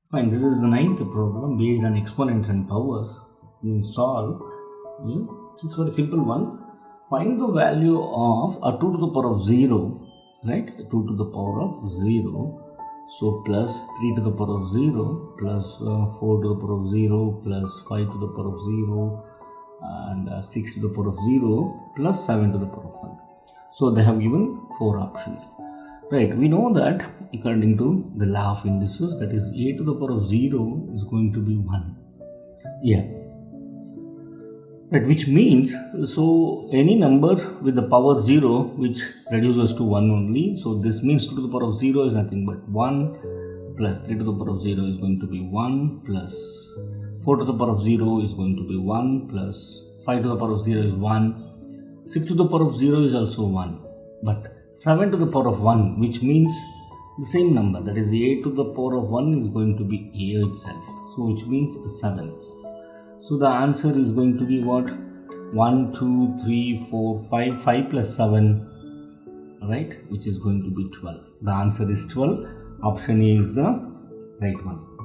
Fine, this is the 9th problem based on exponents and powers. We solve. It's a very simple one. Find the value of a 2 to the power of 0, right? 2 to the power of 0. So plus 3 to the power of 0 plus 4 to the power of 0 plus 5 to the power of 0 and 6 to the power of 0 plus 7 to the power of 1. So they have given 4 options. Right, we know that according to the law of indices, that is a to the power of 0 is going to be 1. Yeah. Right, which means, so any number with the power 0 which reduces to 1 only. So this means 2 to the power of 0 is nothing but 1 plus 3 to the power of 0 is going to be 1 plus 4 to the power of 0 is going to be 1 plus 5 to the power of 0 is 1. 6 to the power of 0 is also 1. But 7 to the power of 1, which means the same number, that is a to the power of 1 is going to be a itself, so which means 7. So the answer is going to be what? 1, 2, 3, 4, 5, 5 plus 7, right, which is going to be 12. The answer is 12. Option A is the right one.